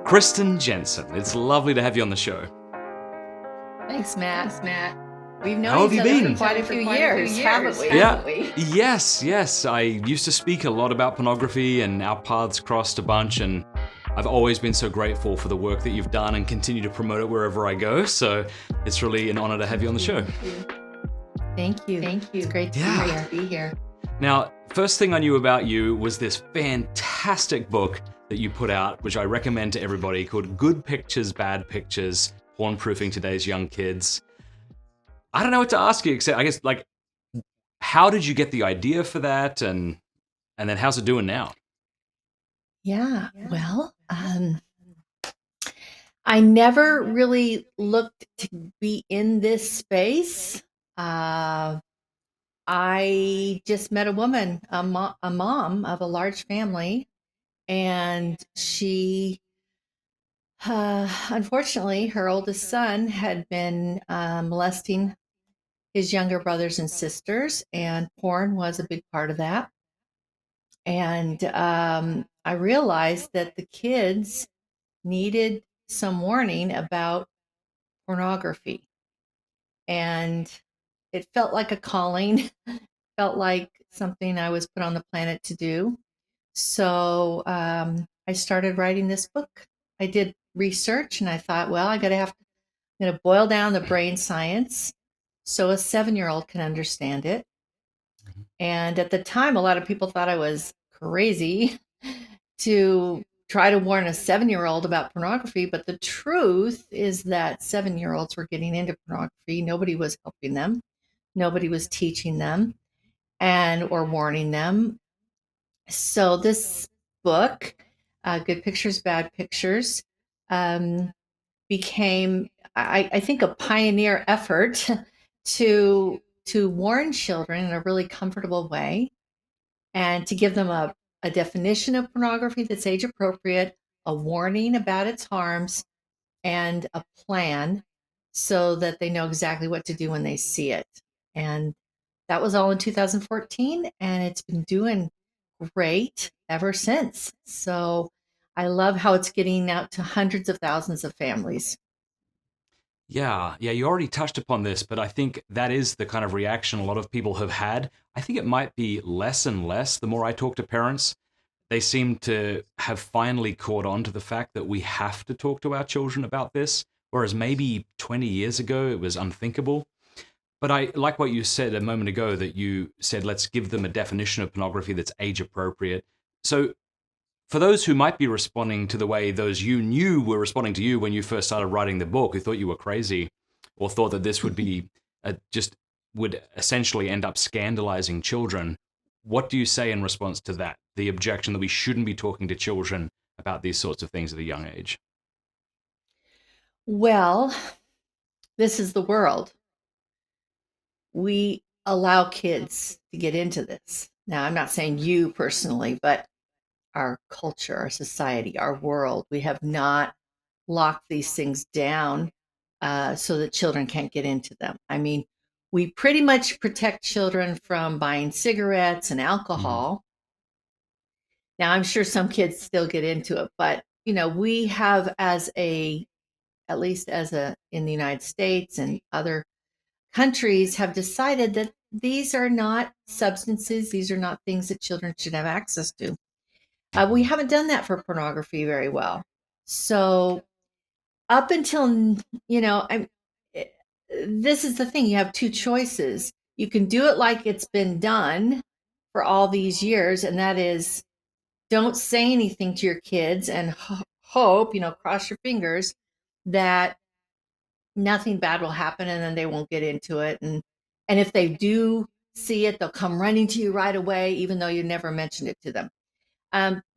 Kristen Jenson. It's lovely to have you on the show. Thanks, Matt. We've How known have each you other been? for quite a few years, haven't we? Yeah. Yes. I used to speak a lot about pornography and our paths crossed a bunch, and I've always been so grateful for the work that you've done and continue to promote it wherever I go. So it's really an honor to have you on the show. Thank you. It's great to be here. Now, first thing I knew about you was this fantastic book that you put out, which I recommend to everybody, called Good Pictures, Bad Pictures, Porn-Proofing Today's Young Kids. I don't know what to ask you, except I guess, like, how did you get the idea for that, and then how's it doing now? Yeah. Well, I never really looked to be in this space. I just met a woman, a mom of a large family, and she, unfortunately, her oldest son had been molesting his younger brothers and sisters, and porn was a big part of that. And I realized that the kids needed some warning about pornography. And it felt like a calling, felt like something I was put on the planet to do. So I started writing this book. I did research and I thought, well, I'm going to boil down the brain science so a 7-year-old can understand it. And at the time, a lot of people thought I was crazy to try to warn a 7-year-old about pornography. But the truth is that 7-year-olds were getting into pornography. Nobody was helping them. Nobody was teaching them or warning them. So this book, Good Pictures, Bad Pictures, became, I think, a pioneer effort to warn children in a really comfortable way and to give them a definition of pornography that's age appropriate, a warning about its harms, and a plan so that they know exactly what to do when they see it. And that was all in 2014, and it's been doing great ever since. So I love how it's getting out to hundreds of thousands of families. Yeah, you already touched upon this, but I think that is the kind of reaction a lot of people have had. I think it might be less and less the more I talk to parents. They seem to have finally caught on to the fact that we have to talk to our children about this, whereas maybe 20 years ago it was unthinkable. But I like what you said a moment ago, that you said, let's give them a definition of pornography that's age appropriate. So for those who might be responding to the way those you knew were responding to you when you first started writing the book, who thought you were crazy or thought that this would be just would essentially end up scandalizing children, what do you say in response to that? The objection that we shouldn't be talking to children about these sorts of things at a young age. Well, this is the world. We allow kids to get into this. Now, I'm not saying you personally, but our culture, our society, our world, we have not locked these things down so that children can't get into them. I mean, we pretty much protect children from buying cigarettes and alcohol. Now, I'm sure some kids still get into it, but we have at least in the United States and other countries have decided that these are not substances, these are not things that children should have access to. We haven't done that for pornography very well. So up until, this is the thing, you have two choices. You can do it like it's been done for all these years, and that is don't say anything to your kids and hope, cross your fingers that nothing bad will happen and then they won't get into it. And if they do see it, they'll come running to you right away, even though you never mentioned it to them.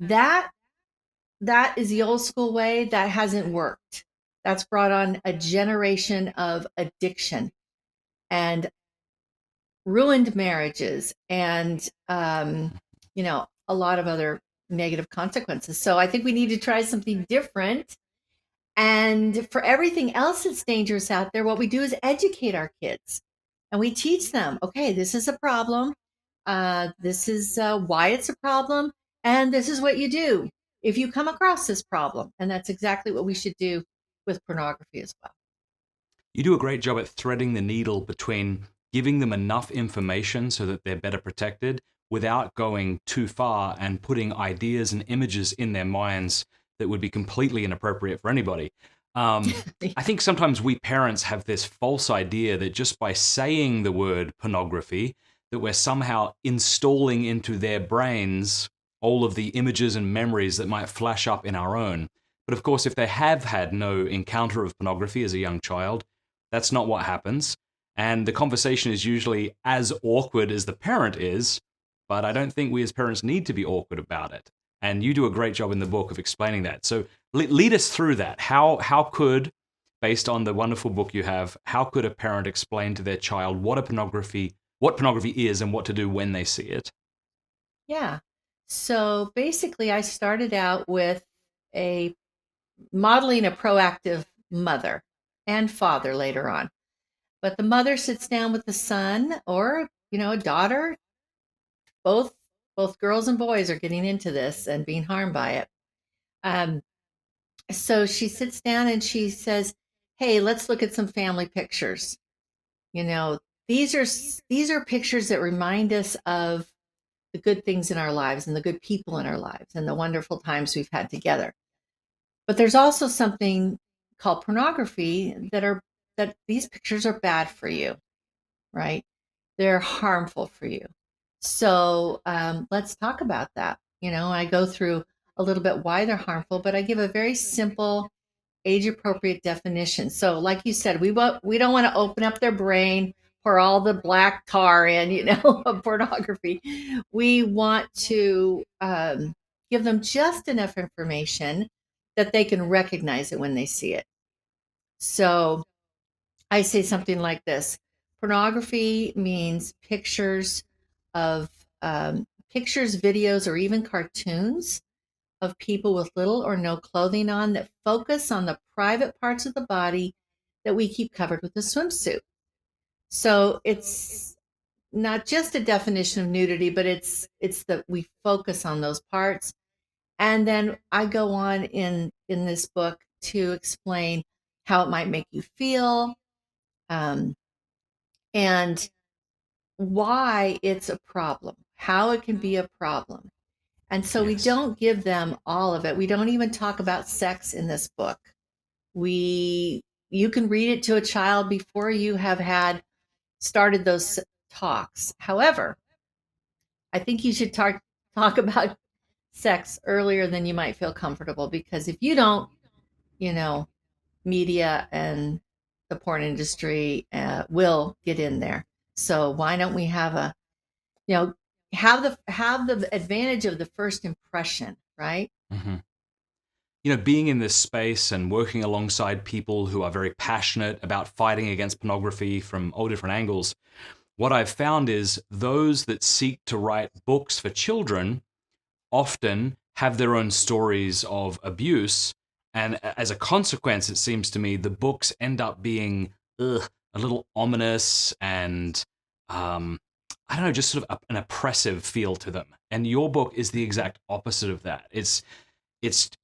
That is the old school way. That hasn't worked. That's brought on a generation of addiction and ruined marriages and a lot of other negative consequences. So I think we need to try something different. And for everything else that's dangerous out there, what we do is educate our kids and we teach them, okay, this is a problem. This is why it's a problem. And this is what you do. if you come across this problem. And that's exactly what we should do with pornography as well. You do a great job at threading the needle between giving them enough information so that they're better protected without going too far and putting ideas and images in their minds that would be completely inappropriate for anybody. I think sometimes we parents have this false idea that just by saying the word pornography, that we're somehow installing into their brains all of the images and memories that might flash up in our own. But of course, if they have had no encounter of pornography as a young child, that's not what happens. And the conversation is usually as awkward as the parent is, but I don't think we as parents need to be awkward about it. And you do a great job in the book of explaining that. So lead us through that. How could, based on the wonderful book you have, how could a parent explain to their child what pornography is and what to do when they see it? Yeah. So basically, I started out with a modeling a proactive mother and father later on. But the mother sits down with the son or, a daughter. Both both girls and boys are getting into this and being harmed by it. Um, so she sits down and she says, "Hey, let's look at some family pictures. You know, these are pictures that remind us of the good things in our lives and the good people in our lives and the wonderful times we've had together. But there's also something called pornography that these pictures are bad for you, right? They're harmful for you. So let's talk about that. I go through a little bit why they're harmful, but I give a very simple, age-appropriate definition. So, like you said, we don't want to open up their brain, pour all the black tar in, of pornography. We want to give them just enough information that they can recognize it when they see it. So I say something like this: pornography means of pictures, videos, or even cartoons of people with little or no clothing on that focus on the private parts of the body that we keep covered with a swimsuit. So it's not just a definition of nudity, but it's that we focus on those parts. And then I go on in this book to explain how it might make you feel, um, and why it's a problem, how it can be a problem. And so we Yes. don't give them all of it. We don't even talk about sex in this book. We You can read it to a child before you have had started those talks. However, I think you should talk about sex earlier than you might feel comfortable, because if you don't, you know, media and the porn industry will get in there. So why don't we you know, have the advantage of the first impression, right? Mhm. Being in this space and working alongside people who are very passionate about fighting against pornography from all different angles, what I've found is those that seek to write books for children often have their own stories of abuse. And as a consequence, it seems to me, the books end up being a little ominous and, um, I don't know, just sort of an oppressive feel to them. And your book is the exact opposite of that. It's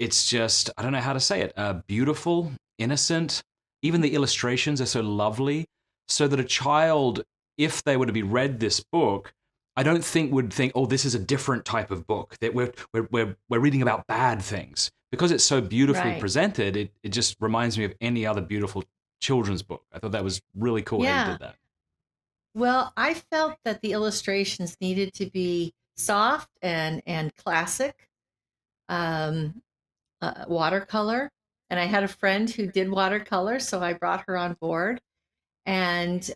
just, I don't know how to say it, beautiful, innocent. Even the illustrations are so lovely, so that a child, if they were to be read this book, I don't think would think, oh, this is a different type of book, that we're reading about bad things. Because it's so beautifully Right. presented, it just reminds me of any other beautiful children's book. I thought that was really cool how you Yeah. did that. Well, I felt that the illustrations needed to be soft and classic, um, watercolor. And I had a friend who did watercolor, so I brought her on board. And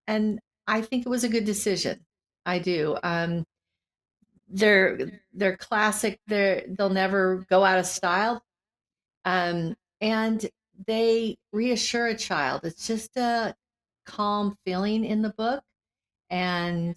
and I think it was a good decision. I do. They're classic. They'll never go out of style. And they reassure a child. It's just a calm feeling in the book. And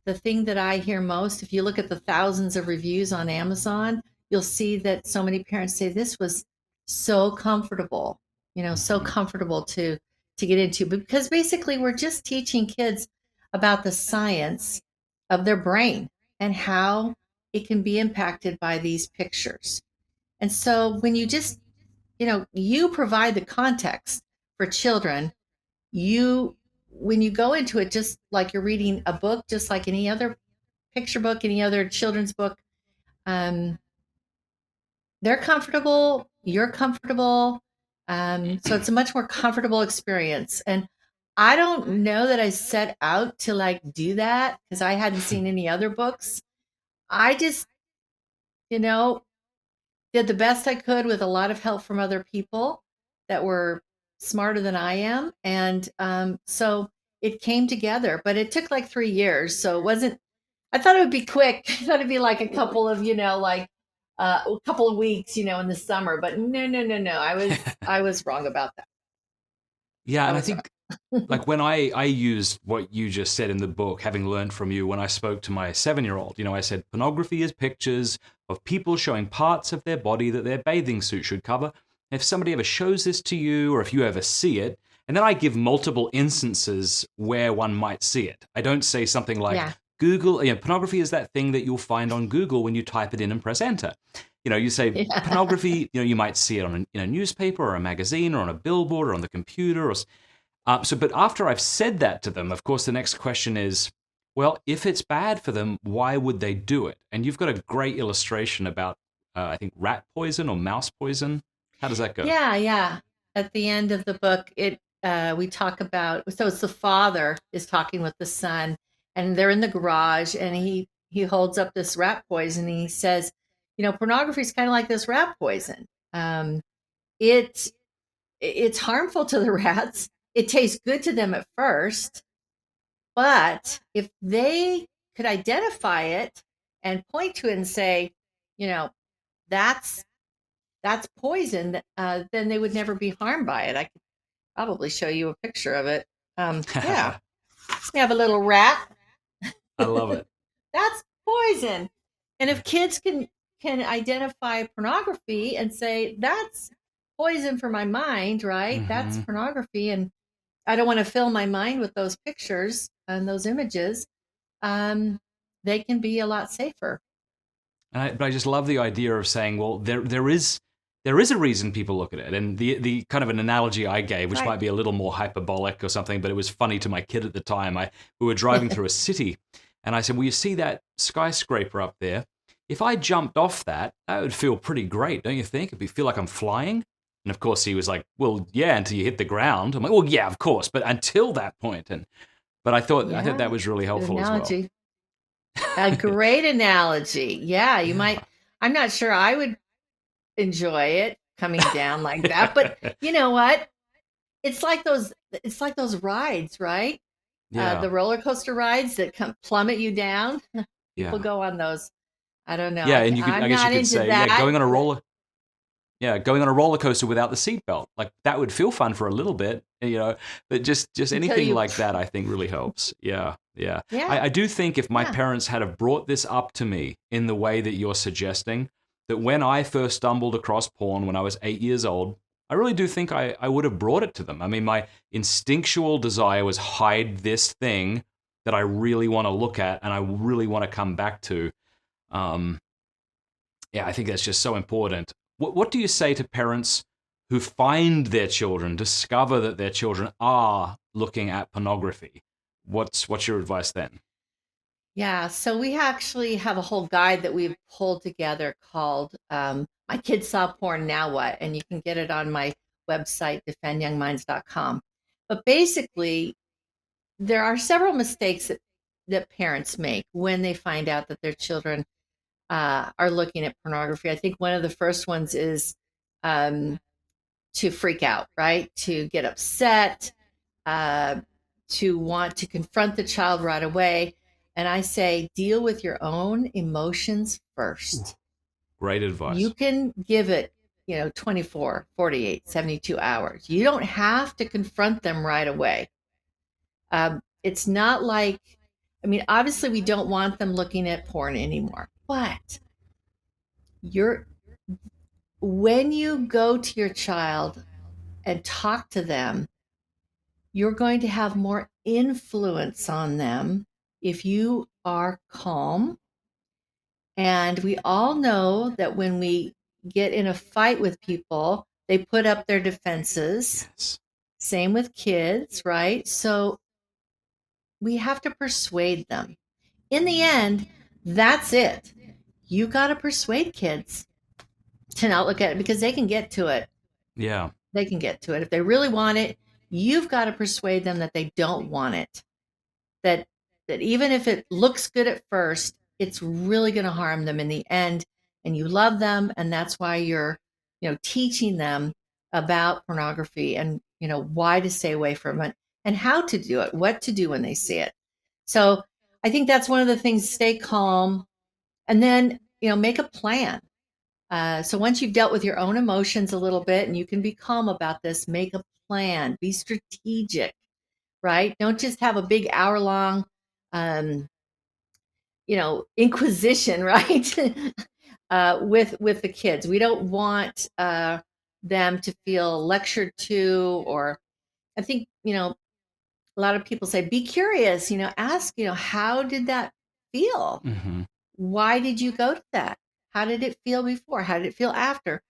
the thing that I hear most, if you look at the thousands of reviews on Amazon, you'll see that so many parents say this was so comfortable, so Mhm. comfortable to get into, because basically we're just teaching kids about the science of their brain and how it can be impacted by these pictures. And so when you just, you provide the context for children, you, when you go into it, just like you're reading a book, just like any other picture book, any other children's book, um, they're comfortable, you're comfortable. So it's a much more comfortable experience. And I don't know that I set out to like do that because I hadn't seen any other books. I just, you know, did the best I could with a lot of help from other people that were smarter than I am. And so it came together, but it took like 3 years. So it wasn't, I thought it would be quick. I thought it'd be like a couple of, like a couple of weeks, in the summer. But no, no, no, no. I was wrong about that. Yeah, I and I was think wrong. like when I used what you just said in the book, having learned from you when I spoke to my 7-year-old, I said pornography is pictures of people showing parts of their body that their bathing suit should cover. If somebody ever shows this to you, or if you ever see it, and then I give multiple instances where one might see it. I don't say something like Yeah. Google, pornography is that thing that you'll find on Google when you type it in and press enter. You say Yeah. pornography, you might see it in a newspaper or a magazine or on a billboard or on the computer or but after I've said that to them, of course, the next question is, well, if it's bad for them, why would they do it? And you've got a great illustration about, I think, rat poison or mouse poison. How does that go? Yeah, yeah. At the end of the book, it we talk about, so it's the father is talking with the son, and they're in the garage, and he holds up this rat poison, and he says, pornography is kind of like this rat poison. It it's harmful to the rats. It tastes good to them at first, but if they could identify it and point to it and say, you know, that's poison, then they would never be harmed by it. I could probably show you a picture of it. Yeah, I we have a little rat. love it. That's poison. And if kids can identify pornography and say that's poison for my mind, right? That's Hmm. pornography, and I don't want to fill my mind with those pictures and those images. Um, they can be a lot safer. But I just love the idea of saying, well, there is a reason people look at it, and the kind of an analogy I gave, which Right. might be a little more hyperbolic or something, but it was funny to my kid at the time. We were driving through a city, and I said, "Well, you see that skyscraper up there? If I jumped off that, that would feel pretty great, don't you think? It'd feel like I'm flying." And of course, he was like, "Well, yeah, until you hit the ground." I'm like, "Well, yeah, of course, but until that point." And but I thought Yeah, that was really good helpful as well. analogy. A great analogy. Yeah, you Yeah. might. I'm not sure I would enjoy it coming down like that, but you know what? It's like those. It's like those rides, right? Yeah. The roller coaster rides that come plummet you down. People Yeah. go on those. I don't know. Yeah, and I'm I guess you not could into say, yeah, that. going on a roller coaster without the seatbelt. Like that would feel fun for a little bit, but just Until anything you, like that I think really helps. Yeah, yeah. yeah, I do think if my yeah. parents had have brought this up to me in the way that you're suggesting, that when I first stumbled across porn when I was 8 years old, I really do think I would have brought it to them. I mean, my instinctual desire was hide this thing that I really want to look at and I really want to come back to. Um, yeah, I think that's just so important. What do you say to parents who find their children, discover that their children are looking at pornography? What's your advice then? Yeah, so we actually have a whole guide that we've pulled together called My Kids Saw Porn, Now What? And you can get it on my website, defendyoungminds.com. But basically, there are several mistakes that parents make when they find out that their children are looking at pornography. I think one of the first ones is um, to freak out, right? To get upset, uh, to want to confront the child right away. And I say, deal with your own emotions Ooh, first. great You advice. can give it, 24, 48, 72 hours. You don't have to confront them right away. It's not like, I mean, obviously, we don't want them looking at porn anymore, but you're, when you go to your child and talk to them, you're going to have more influence on them if you are calm And we all know that when we get in a fight with people, they put up their defenses. Yes. Same with kids, right? So we have to persuade them. In the end, that's it. You got to persuade kids to not look at it because they can get to it. Yeah. They can get to it. If they really want it, you've got to persuade them that they don't want it. That even if it looks good at first, it's really going to harm them in the end. And you love them, and that's why you're, teaching them about pornography and why to stay away from it and how to do it, what to do when they see it. So I think that's one of the things. Stay calm, and then make a plan. So once you've dealt with your own emotions a little bit and you can be calm about this, make a plan, be strategic, right? Don't just have a big hour long, um, inquisition, right? With the kids. We don't want them to feel lectured to, or I think, a lot of people say, be curious, ask, how did that feel? Hmm. Why did you go to that? How did it feel before? How did it feel after?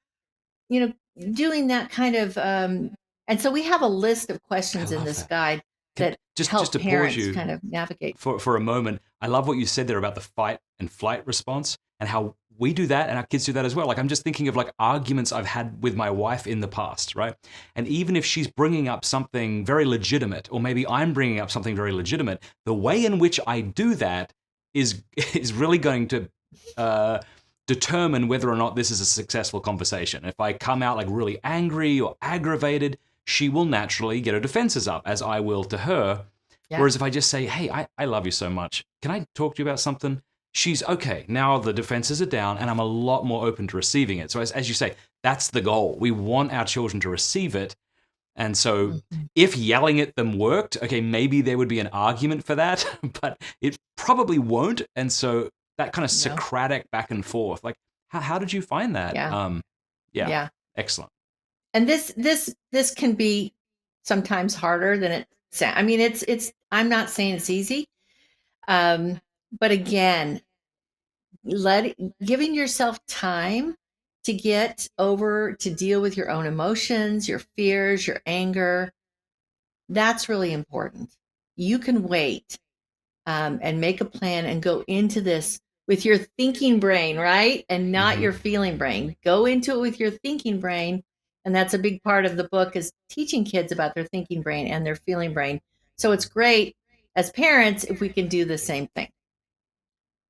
you know, doing that kind of, and so we have a list of I questions in love this that. guide that Just help to pause parents you kind of navigate. for a moment, I love what you said there about the fight and flight response and how we do that and our kids do that as well. Like I'm just thinking of like arguments I've had with my wife in the past, right? And even if she's bringing up something very legitimate, or maybe I'm bringing up something very legitimate, the way in which I do that is is really going to uh, determine whether or not this is a successful conversation. If I come out like really angry or aggravated, she will naturally get her defenses up, as I will to her. Yeah. Whereas if I just say, hey, I love you so much, can I talk to you about something? She's okay. Now the defenses are down and I'm a lot more open to receiving it. So as you say, that's the goal. We want our children to receive it. And so Mhm. if yelling at them worked, okay, maybe there would be an argument for that, but it probably won't. And so that kind of No. Socratic back and forth, like, how did you find that? Yeah. Yeah, Yeah. excellent. And this can be sometimes harder than it sounds. I mean, it's I'm not saying it's easy. Um, but again, let giving yourself time to get over to deal with your own emotions, your fears, your anger, that's really important. You can wait, and make a plan and go into this with your thinking brain, right? And not Hmm. your feeling brain. Go into it with your thinking brain. And that's a big part of the book, is teaching kids about their thinking brain and their feeling brain. So it's great as parents if we can do the same thing.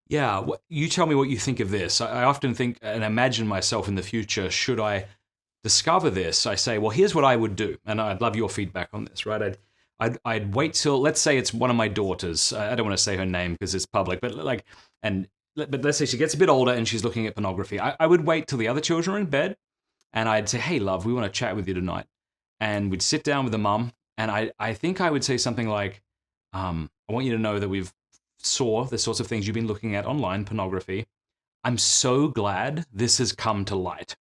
Yeah, you tell me what you think of this. I often think and imagine myself in the future. Should I discover this? I say, well, here's what I would do, and I'd love your feedback on this. Right? I'd wait till, let's say it's one of my daughters. I don't want to say her name because it's public, but like, but let's say she gets a bit older and she's looking at pornography. I would wait till the other children are in bed, and I'd say, hey, love, we want to chat with you tonight, and we'd sit down with the mum, and I think I would say something like, I want you to know that we've saw the sorts of things you've been looking at online, pornography. I'm so glad this has come to light,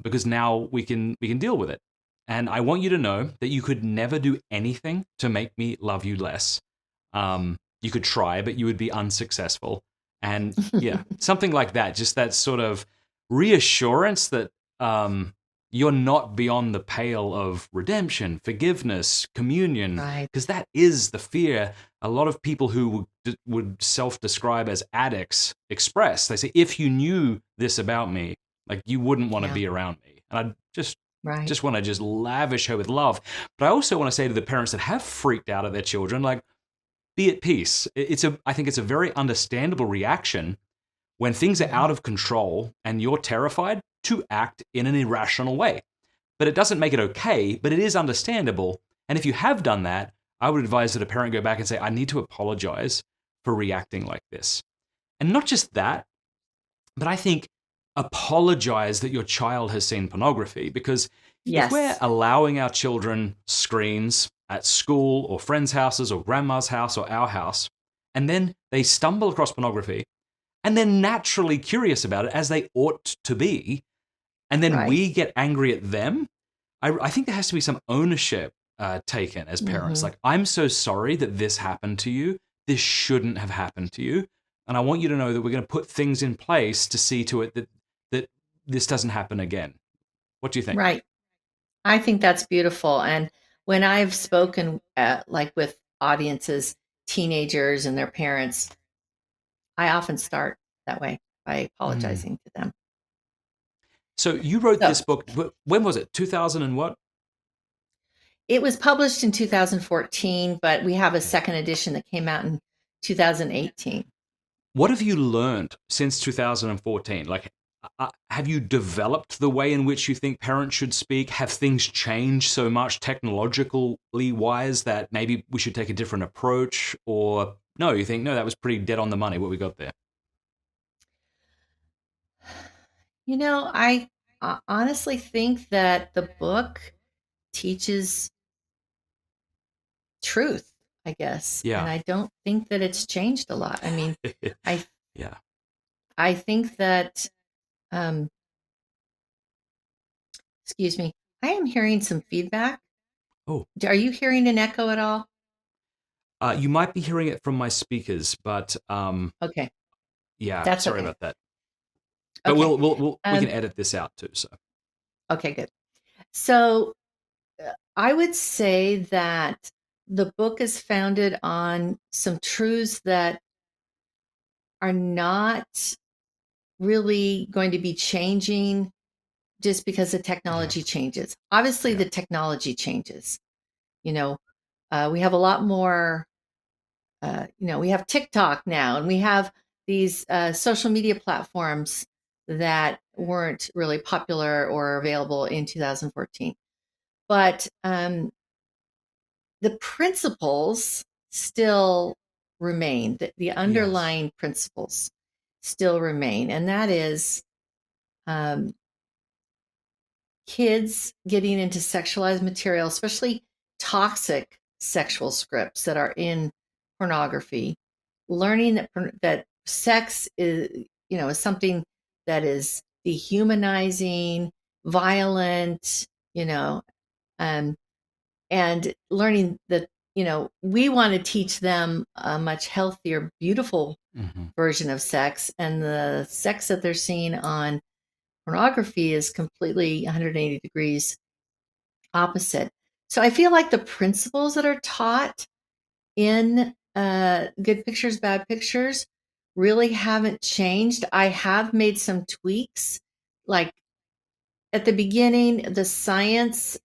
because now we can deal with it. And I want you to know that you could never do anything to make me love you less. You could try, but you would be unsuccessful. And yeah, something like that. Just that sort of reassurance that you're not beyond the pale of redemption, forgiveness, communion, Right. because that is the fear a lot of people who would self-describe as addicts express. They say, if you knew this about me, like you wouldn't want to Yeah. be around me. And I Right. just want to just lavish her with love. But I also want to say to the parents that have freaked out at their children, like, be at peace. I think it's a very understandable reaction when things are Mhm. out of control and you're terrified to act in an irrational way. But it doesn't make it okay, but it is understandable. And if you have done that, I would advise that a parent go back and say, I need to apologize for reacting like this. And not just that, but I think apologize that your child has seen pornography, because if we're Yes. allowing our children screens at school or friends' houses or grandma's house or our house, and then they stumble across pornography and they're naturally curious about it as they ought to be, and then Right. we get angry at them, I think there has to be some ownership taken as parents. Hmm. Like, I'm so sorry that this happened to you. This shouldn't have happened to you. and I want you to know that we're going to put things in place to see to it that this doesn't happen again. What do you think? Right. I think that's beautiful. And when I've spoken like with audiences, teenagers and their parents, I often start that way by Mm. apologizing to them. So you wrote So this book. When was it? 2000 and what? it was published in 2014, but we have a Okay. second edition that came out in 2018. What have you learned since 2014? Like, have you developed the way in which you think parents should speak? Have things changed so much technologically wise that maybe we should take a different approach? Or no, you think, no, that was pretty dead on the money what we got there? I honestly think that the book teaches truth, I guess, and Yeah. I don't think that it's changed a lot. I mean, I Yeah. I think that um excuse me, I am hearing some feedback. Oh, Are you hearing an echo at all? you might be hearing it from my speakers, but Okay, yeah, that's sorry okay. about that. But Okay. we can Um edit this out too. So okay, good. So I would say that the book is founded on some truths that are not really going to be changing just because the yeah, technology changes. Obviously, yeah, the technology changes. You know, we have a lot more. We have TikTok now, and we have these social media platforms that weren't really popular or available in 2014. But the principles still remain. The yes, underlying principles still remain, and that is um, kids getting into sexualized material, especially toxic sexual scripts that are in pornography, learning that sex is something that is dehumanizing, violent, you know, um, and learning that we want to teach them a much healthier, beautiful hmm, version of sex, and the sex that they're seeing on pornography is completely 180 degrees opposite. So I feel like the principles that are taught in Good Pictures, Bad Pictures really haven't changed. I have made some tweaks. Like at the beginning, the science,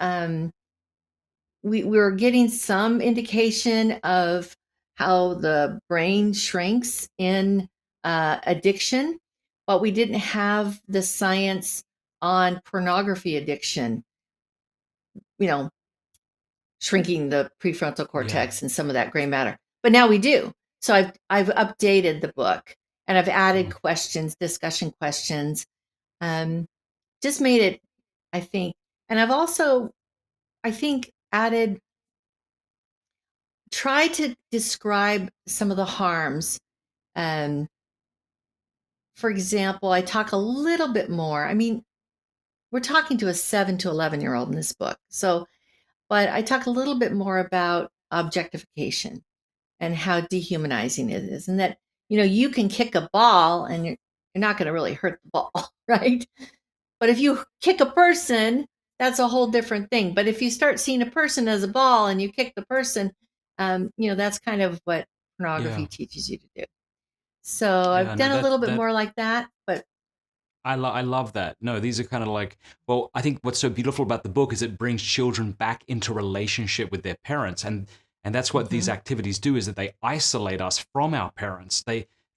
we were getting some indication of how the brain shrinks in addiction, but we didn't have the science on pornography addiction, you know, shrinking the prefrontal yeah. cortex and some of that gray matter. But now we do. So I've updated the book and I've added Mm. questions, discussion questions, um, just made it, I think, and I've also, I think, added, try to describe some of the harms. Um, for example, I talk a little bit more. I mean, we're talking to a 7 to 11-year-old in this book. So, but I talk a little bit more about objectification and how dehumanizing it is, and that you can kick a ball and you're not going to really hurt the ball, right? But if you kick a person, that's a whole different thing. But if you start seeing a person as a ball and you kick the person, that's kind of what pornography Yeah, teaches you to do. So yeah. I've No, done a little bit that more like that, but I love that. No, these are kind of like, well, I think what's so beautiful about the book is it brings children back into relationship with their parents, and that's what these mhm, activities do is that they isolate us from our parents.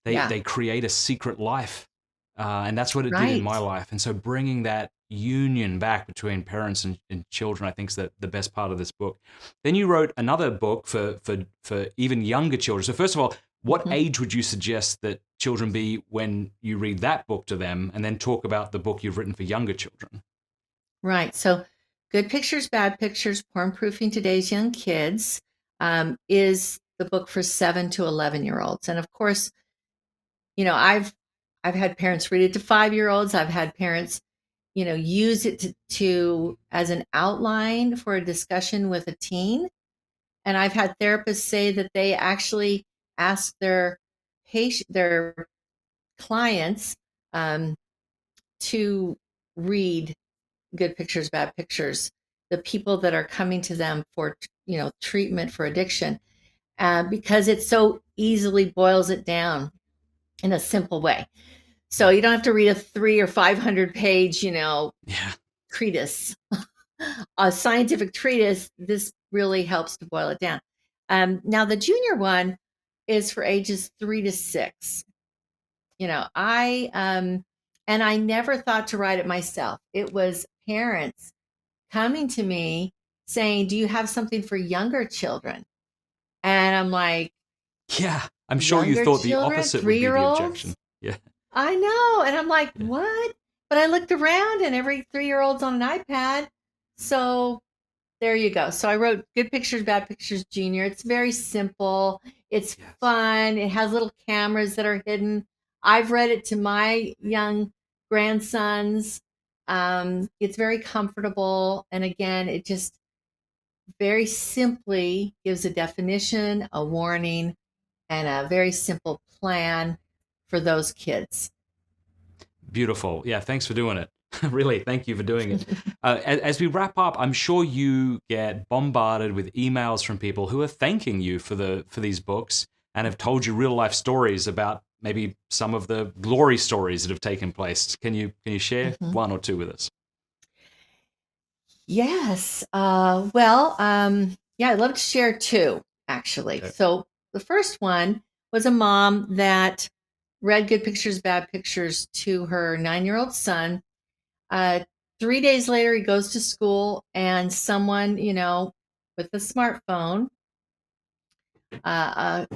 yeah, They create a secret life, and that's what it did in my right. life. And so bringing that union back between parents and children, I think, is the best part of this book. Then you wrote another book for even younger children. So first of all, what Mhm. age would you suggest that children be when you read that book to them, and then talk about the book you've written for younger children? Right. So, Good Pictures, Bad Pictures, Porn Proofing Today's Young Kids is the book for 7 to 11-year-olds. And of course, I've had parents read it to 5-year-olds. I've had parents, use it to as an outline for a discussion with a teen. And I've had therapists say that they actually ask their their clients um, to read Good Pictures, Bad Pictures, the people that are coming to them for treatment for addiction, because it so easily boils it down in a simple way. So you don't have to read a 300 or 500 page, Yeah. treatise, a scientific treatise. This really helps to boil it down. Now the junior one is for ages 3 to 6. And I never thought to write it myself. It was parents coming to me saying, "Do you have something for younger children?" And I'm like, Yeah. I'm sure you "Younger thought the children, opposite would be the objection. 3-year-olds?" Yeah. I know. And I'm like, Yeah. "What?" But I looked around and every 3-year-old's on an iPad. So there you go. So I wrote Good Pictures, Bad Pictures Junior. It's very simple. It's Yes. fun. It has little cameras that are hidden. I've read it to my young grandsons. It's very comfortable. And again, it just very simply gives a definition, a warning, and a very simple plan for those kids. Beautiful. Yeah, thanks for doing it. Really, thank you for doing it. As we wrap up, I'm sure you get bombarded with emails from people who are thanking you for these books and have told you real life stories about maybe some of the glory stories that have taken place. Can you share Mhm. one or two with us? Yes. Yeah, I'd love to share two, actually. Okay. So the first one was a mom that read Good Pictures, Bad Pictures to her 9-year-old son. Uh, 3 days later, he goes to school, and someone, with a smartphone, uh,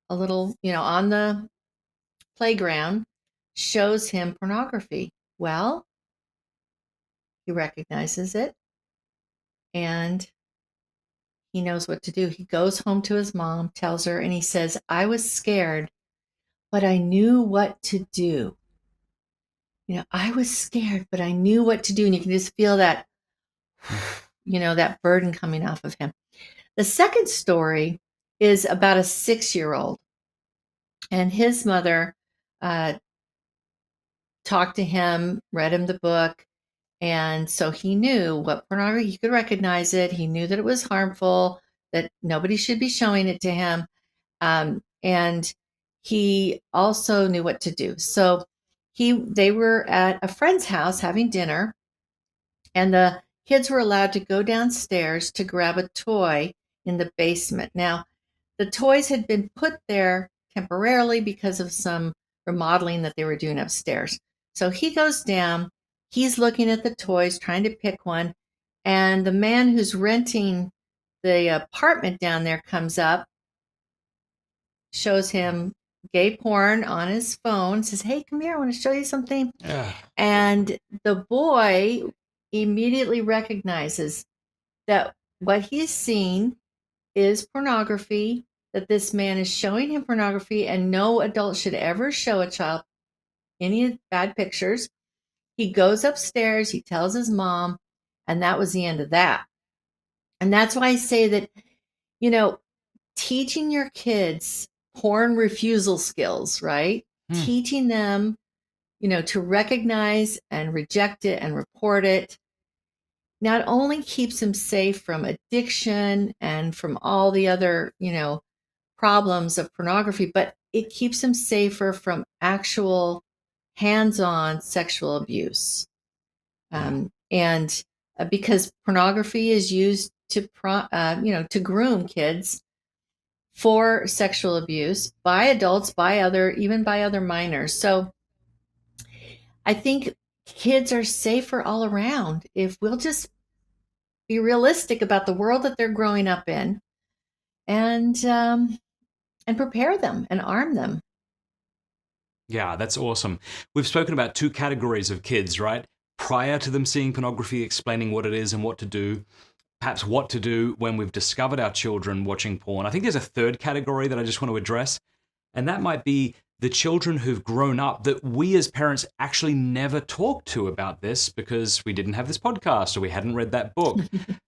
a little, on the playground, shows him pornography. Well, he recognizes it, and he knows what to do. He goes home to his mom, tells her, and he says, "I was scared, but I knew what to do." I was scared, but I knew what to do. And you can just feel that, that burden coming off of him. The second story is about a 6-year-old, and his mother uh, talked to him, read him the book. And so he knew what pornography, he could recognize it. He knew that it was harmful, that nobody should be showing it to him. And he also knew what to do. So they were at a friend's house having dinner, and the kids were allowed to go downstairs to grab a toy in the basement. Now, the toys had been put there temporarily because of some remodeling that they were doing upstairs. So he goes down, he's looking at the toys, trying to pick one, and the man who's renting the apartment down there comes up, shows him gay porn on his phone, says, "Hey, come here, I want to show you something." Yeah. And the boy immediately recognizes that what he's seen is pornography, that this man is showing him pornography, and no adult should ever show a child any bad pictures. He goes upstairs, he tells his mom, and that was the end of that. And that's why I say that, you know, teaching your kids porn refusal skills, right? Hmm. Teaching them, to recognize and reject it and report it not only keeps them safe from addiction and from all the other, problems of pornography, but it keeps them safer from actual hands-on sexual abuse. Yeah. And because pornography is used to groom kids for sexual abuse by adults, even by other minors. So I think kids are safer all around if we'll just be realistic about the world that they're growing up in, and prepare them and arm them. Yeah, that's awesome. We've spoken about two categories of kids, right? Prior to them seeing pornography, explaining what it is and what to do, perhaps what to do when we've discovered our children watching porn. I think there's a third category that I just want to address, and that might be the children who've grown up that we as parents actually never talked to about this because we didn't have this podcast or we hadn't read that book.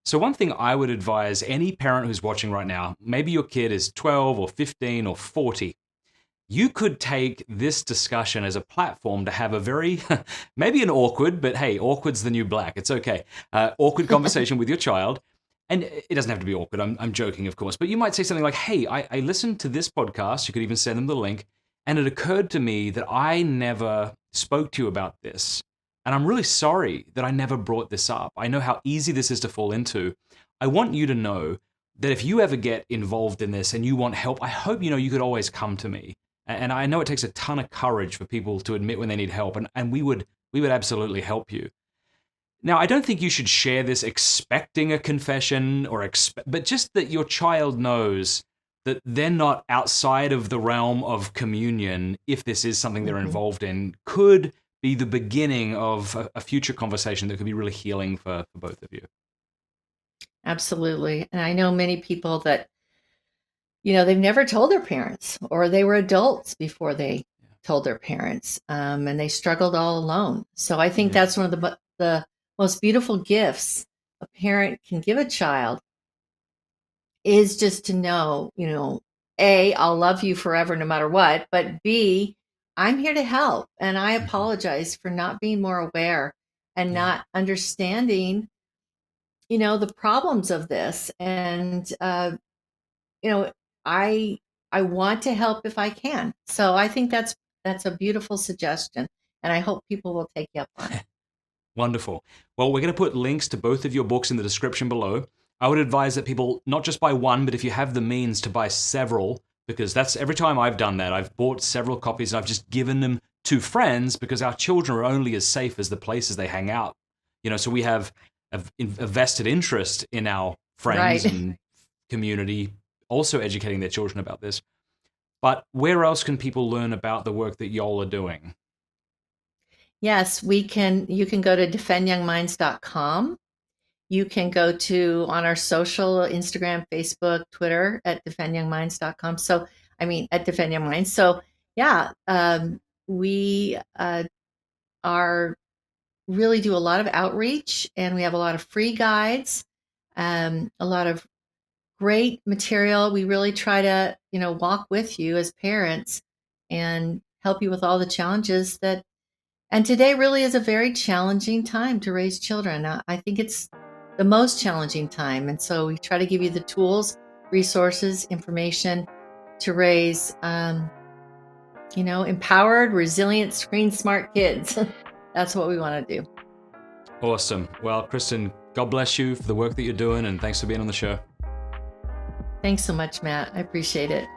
So, one thing I would advise any parent who's watching right now, maybe your kid is 12 or 15 or 40, you could take this discussion as a platform to have a very, maybe an awkward, but hey, awkward's the new black. It's okay. Awkward conversation with your child. And it doesn't have to be awkward. I'm joking, of course. But you might say something like, hey, I listened to this podcast. You could even send them the link. And it occurred to me that I never spoke to you about this. And I'm really sorry that I never brought this up. I know how easy this is to fall into. I want you to know that if you ever get involved in this and you want help, I hope you know you could always come to me. And I know it takes a ton of courage for people to admit when they need help, and we would absolutely help you. Now, I don't think you should share this expecting a confession but just that your child knows that they're not outside of the realm of communion if this is something they're involved in, could be the beginning of a future conversation that could be really healing for both of you. Absolutely. And I know many people that, they've never told their parents, or they were adults before they told their parents, and they struggled all alone. So I think that's one of the most beautiful gifts a parent can give a child, is just to know, A, I'll love you forever no matter what, but B, I'm here to help. And I apologize for not being more aware and not understanding, the problems of this. And, I want to help if I can. So I think that's a beautiful suggestion. And I hope people will take you up on it. Wonderful. Well, we're going to put links to both of your books in the description below. I would advise that people not just buy one, but if you have the means to buy several, because that's every time I've done that, I've bought several copies and I've just given them to friends because our children are only as safe as the places they hang out. So we have a vested interest in our friends and community also educating their children about this. But where else can people learn about the work that y'all are doing? Yes, you can go to defendyoungminds.com. You can go to on our social, Instagram, Facebook, Twitter at defendyoungminds.com. So, at Defend Young Minds. So, yeah, we are really do a lot of outreach, and we have a lot of free guides, a lot of great material. We really try to, walk with you as parents and help you with all the challenges and today really is a very challenging time to raise children. I think it's the most challenging time. And so we try to give you the tools, resources, information to raise, empowered, resilient, screen smart kids. That's what we want to do. Awesome. Well, Kristen, God bless you for the work that you're doing, and thanks for being on the show. Thanks so much, Matt. I appreciate it.